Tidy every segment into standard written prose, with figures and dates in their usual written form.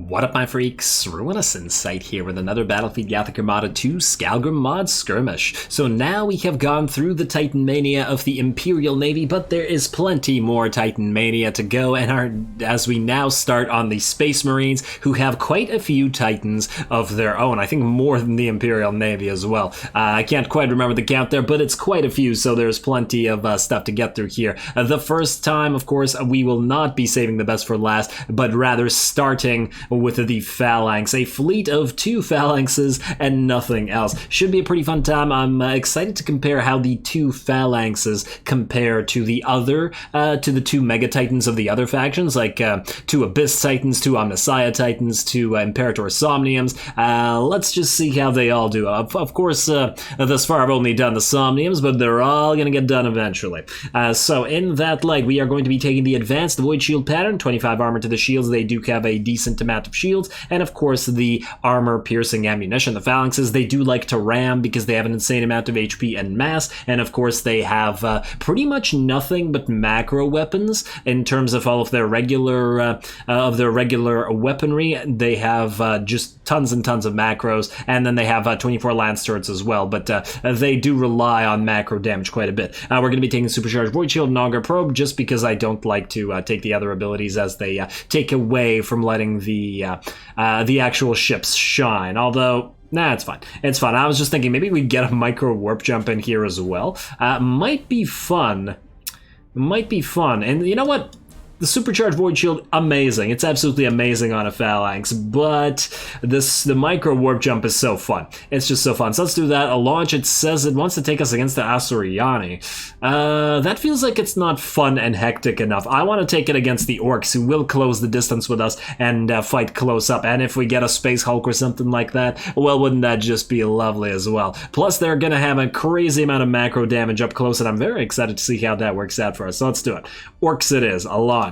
What up, my freaks? Ruinous Insight here with another Battlefleet Gothic Armada 2 Skalgrim Mod Skirmish. So now we have gone through the Titan Mania of the Imperial Navy, but there is plenty more Titan Mania to go, and as we now start on the Space Marines, who have quite a few Titans of their own. I think more than the Imperial Navy as well. I can't quite remember the count there, but it's quite a few, so there's plenty of stuff to get through here. The first time, of course, we will not be saving the best for last, but rather starting with the Phalanx, a fleet of 2 Phalanxes and nothing else. Should be a pretty fun time. I'm excited to compare how the 2 Phalanxes compare to the other, to the 2 Mega Titans of the other factions, like 2 Abyss Titans, 2 Omnissiah Titans, 2 Imperator Somniums. Let's just see how they all do. Of course, thus far I've only done the Somniums, but they're all going to get done eventually. So in that light, we are going to be taking the Advanced Void Shield pattern, 25 armor to the shields. They do have a decent amount of shields, and of course the armor-piercing ammunition. The Phalanxes, they do like to ram because they have an insane amount of HP and mass, and of course they have pretty much nothing but macro weapons in terms of all of their regular weaponry. They have just tons and tons of macros, and then they have 24 lance turrets as well, but they do rely on macro damage quite a bit. We're going to be taking Supercharged Void Shield and Augur Probe just because I don't like to take the other abilities as they take away from letting the actual ships shine. Although, nah, it's fine. It's fine. I was just thinking maybe we'd get a micro warp jump in here as well. Might be fun. Might be fun. And you know what? The Supercharged Void Shield, amazing. It's absolutely amazing on a Phalanx, but the micro warp jump is so fun. It's just so fun. So let's do that. A launch, it says it wants to take us against the Asuryani. That feels like it's not fun and hectic enough. I want to take it against the Orcs, who will close the distance with us and fight close up. And if we get a Space Hulk or something like that, well, wouldn't that just be lovely as well? Plus, they're going to have a crazy amount of macro damage up close, and I'm very excited to see how that works out for us. So let's do it. Orcs it is. A launch.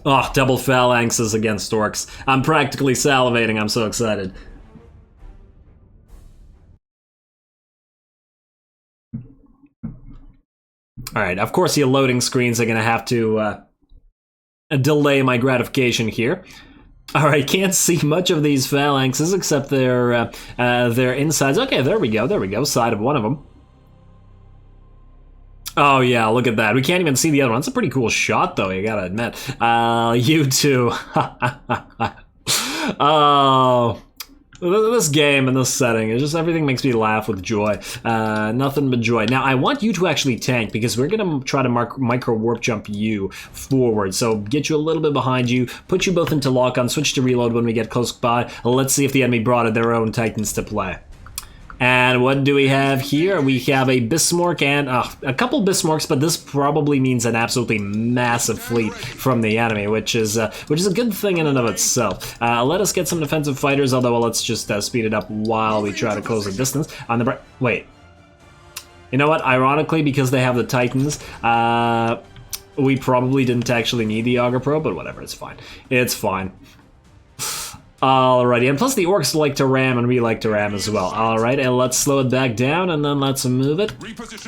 Oh, double Phalanxes against Orcs. I'm practically salivating. I'm so excited. Alright, of course your loading screens are going to have to delay my gratification here. Alright, can't see much of these Phalanxes except their insides. Okay, there we go, side of one of them. Oh yeah, look at that. We can't even see the other one. It's a pretty cool shot though, you gotta admit. You too. Oh, this game and this setting, it's just everything makes me laugh with joy. Nothing but joy. Now, I want you to actually tank because we're gonna try to micro warp jump you forward. So get you a little bit behind you, put you both into lock on, switch to reload when we get close by. Let's see if the enemy brought their own Titans to play. And what do we have here? We have a Bismarck and a couple Bismarcks, but this probably means an absolutely massive fleet from the enemy, which is a good thing in and of itself. Let us get some defensive fighters, although let's just speed it up while we try to close the distance. On the wait, you know what? Ironically, because they have the Titans, we probably didn't actually need the Augur Probe, but whatever, it's fine. It's fine. Alrighty, and plus the Orcs like to ram, and we like to ram as well. Alright, and let's slow it back down, and then let's move it.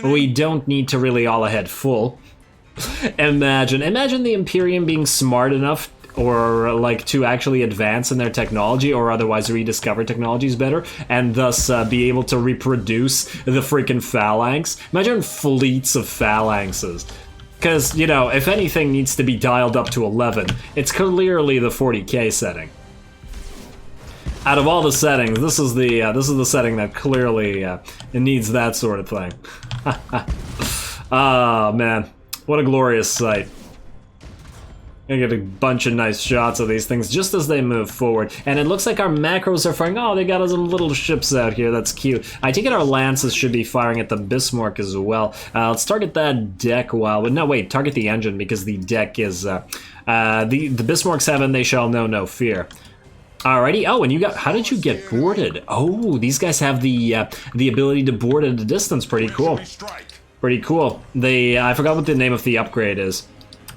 We don't need to really all ahead full. Imagine the Imperium being smart enough, or like to actually advance in their technology, or otherwise rediscover technologies better, and thus be able to reproduce the freaking Phalanx. Imagine fleets of Phalanxes. Because, you know, if anything needs to be dialed up to 11, it's clearly the 40k setting. Out of all the settings, this is the setting that clearly it needs that sort of thing. Oh man, what a glorious sight! I get a bunch of nice shots of these things just as they move forward, and it looks like our macros are firing. Oh, they got some little ships out here. That's cute. I take it our lances should be firing at the Bismarck as well. Let's target that deck while. No, wait, target the engine because the deck is the Bismarcks have, and they shall know no fear. Alrighty. Oh, and you got. How did you get boarded? Oh, these guys have the ability to board at a distance. Pretty cool. Pretty cool. I forgot what the name of the upgrade is.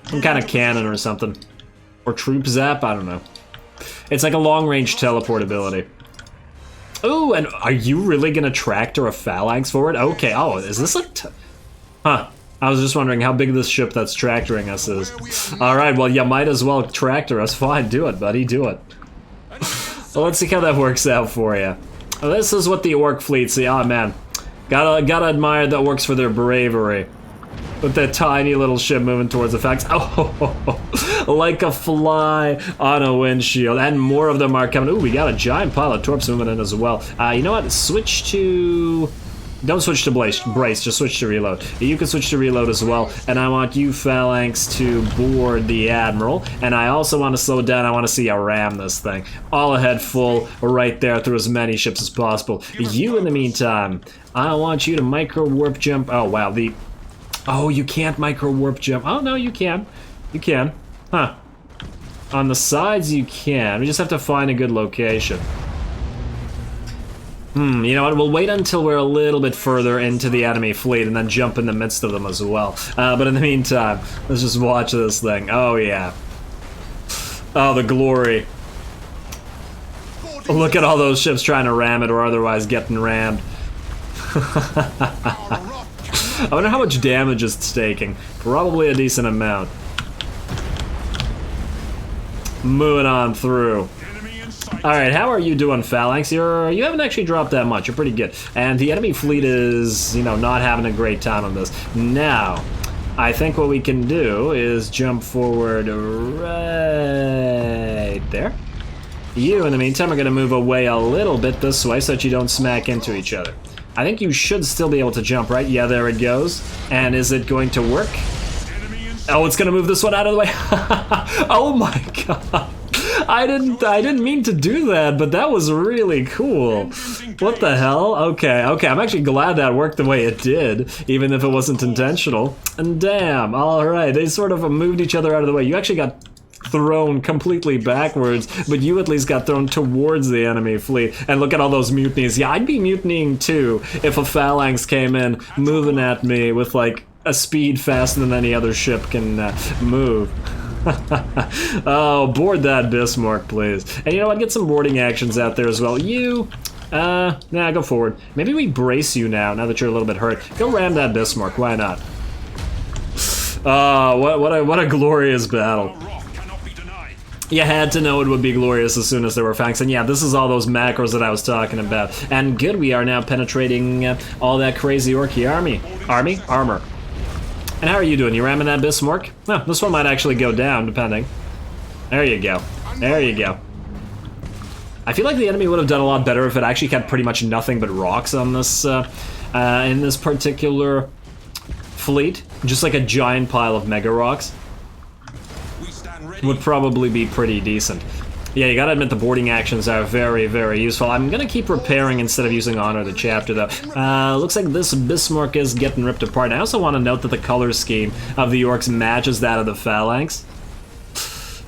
Some kind of cannon or something, or troop zap. I don't know. It's like a long range teleport ability. Oh, and are you really gonna tractor a Phalanx forward? Okay. Oh, is this like? Huh. I was just wondering how big this ship that's tractoring us is. Alright, well, you might as well tractor us. Fine, do it, buddy, do it. Well, let's see how that works out for you. This is what the orc fleet see. Oh, man. Gotta admire the orcs for their bravery. With that tiny little ship moving towards the Phalanx. Oh, like a fly on a windshield. And more of them are coming. Ooh, we got a giant pile of torps moving in as well. You know what? Switch to... Don't switch to brace, just switch to reload. You can switch to reload as well, and I want you, Phalanx, to board the Admiral, and I also want to slow down. I want to see you ram this thing. All ahead full, right there, through as many ships as possible. You, in the meantime, I want you to micro-warp jump. Oh, wow, Oh, you can't micro-warp jump. Oh, no, you can. You can. Huh. On the sides, you can. We just have to find a good location. You know what, we'll wait until we're a little bit further into the enemy fleet and then jump in the midst of them as well. But in the meantime, let's just watch this thing. Oh, yeah. Oh, the glory. Look at all those ships trying to ram it or otherwise getting rammed. I wonder how much damage it's taking. Probably a decent amount. Moving on through. Alright, how are you doing, Phalanx? You haven't actually dropped that much. You're pretty good. And the enemy fleet is, you know, not having a great time on this. Now, I think what we can do is jump forward right there. You, in the meantime, are going to move away a little bit this way so that you don't smack into each other. I think you should still be able to jump, right? Yeah, there it goes. And is it going to work? Oh, it's going to move this one out of the way. Oh my god. I didn't mean to do that, but that was really cool. What the hell? Okay, I'm actually glad that worked the way it did, even if it wasn't intentional. And damn, alright, they sort of moved each other out of the way. You actually got thrown completely backwards, but you at least got thrown towards the enemy fleet. And look at all those mutinies. Yeah, I'd be mutinying too if a Phalanx came in, moving at me with like a speed faster than any other ship can move. Oh, board that Bismarck, please. And you know what? Get some boarding actions out there as well. You, nah, go forward. Maybe we brace you now that you're a little bit hurt. Go ram that Bismarck. Why not? Oh, what a glorious battle. You had to know it would be glorious as soon as there were Phalanx. And yeah, this is all those macros that I was talking about. And good, we are now penetrating all that crazy Orky armor. And how are you doing? You ramming that Bismarck? No, this one might actually go down, depending. There you go. There you go. I feel like the enemy would have done a lot better if it actually had pretty much nothing but rocks on this, in this particular fleet. Just like a giant pile of mega rocks. Would probably be pretty decent. Yeah, you gotta admit the boarding actions are very, very useful. I'm gonna keep repairing instead of using Honor the Chapter, though. Looks like this Bismarck is getting ripped apart. I also want to note that the color scheme of the Orcs matches that of the Phalanx.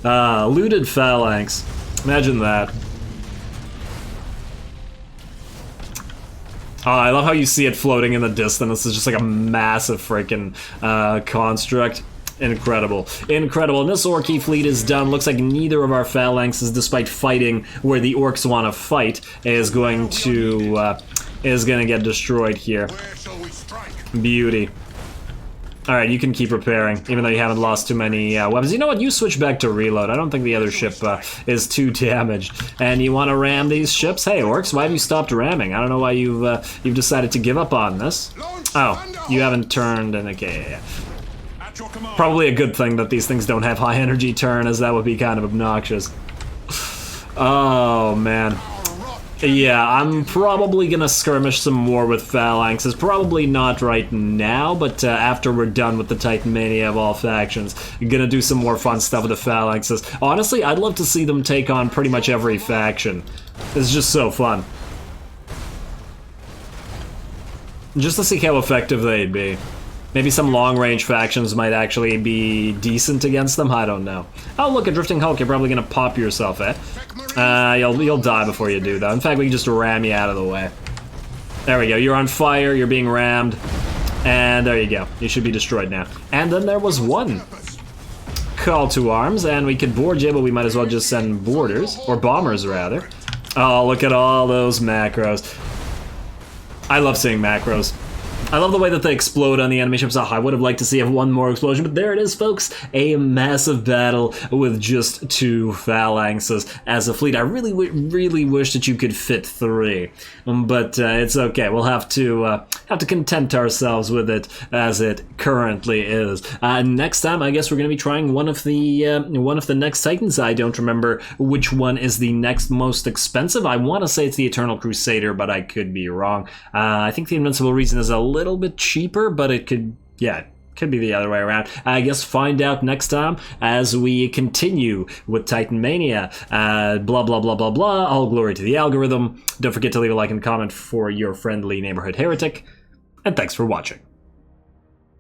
Looted Phalanx. Imagine that. Oh, I love how you see it floating in the distance. It's just like a massive freaking construct. Incredible. Incredible. And this Orky fleet is done. Looks like neither of our Phalanxes, despite fighting where the Orcs want to fight, is going to get destroyed here. Beauty. Alright, you can keep repairing, even though you haven't lost too many weapons. You know what? You switch back to reload. I don't think the other ship is too damaged. And you want to ram these ships? Hey, Orcs, why have you stopped ramming? I don't know why you've decided to give up on this. Oh, you haven't turned, and okay, yeah. Probably a good thing that these things don't have high energy turn, as that would be kind of obnoxious. Oh, man. Yeah, I'm probably gonna skirmish some more with Phalanxes. Probably not right now, but after we're done with the Titan Mania of all factions, I'm gonna do some more fun stuff with the Phalanxes. Honestly, I'd love to see them take on pretty much every faction. It's just so fun. Just to see how effective they'd be. Maybe some long-range factions might actually be decent against them, I don't know. Oh look, a Drifting Hulk, you're probably gonna pop yourself at. You'll die before you do, though. In fact, we can just ram you out of the way. There we go, you're on fire, you're being rammed. And there you go, you should be destroyed now. And then there was one call to arms, and we could board you, but we might as well just send boarders, or bombers rather. Oh, look at all those macros. I love seeing macros. I love the way that they explode on the enemy ships. Oh, I would have liked to see one more explosion, but there it is, folks. A massive battle with just 2 phalanxes as a fleet. I really wish that you could fit 3, but it's okay. We'll have to content ourselves with it as it currently is. Next time, I guess we're going to be trying one of the next Titans. I don't remember which one is the next most expensive. I want to say it's the Eternal Crusader, but I could be wrong. I think the Invincible Reason is a little bit cheaper, but it could be the other way around. I guess find out next time as we continue with Titan Mania. Blah, blah, blah, blah, blah. All glory to the algorithm. Don't forget to leave a like and comment for your friendly neighborhood heretic. And thanks for watching.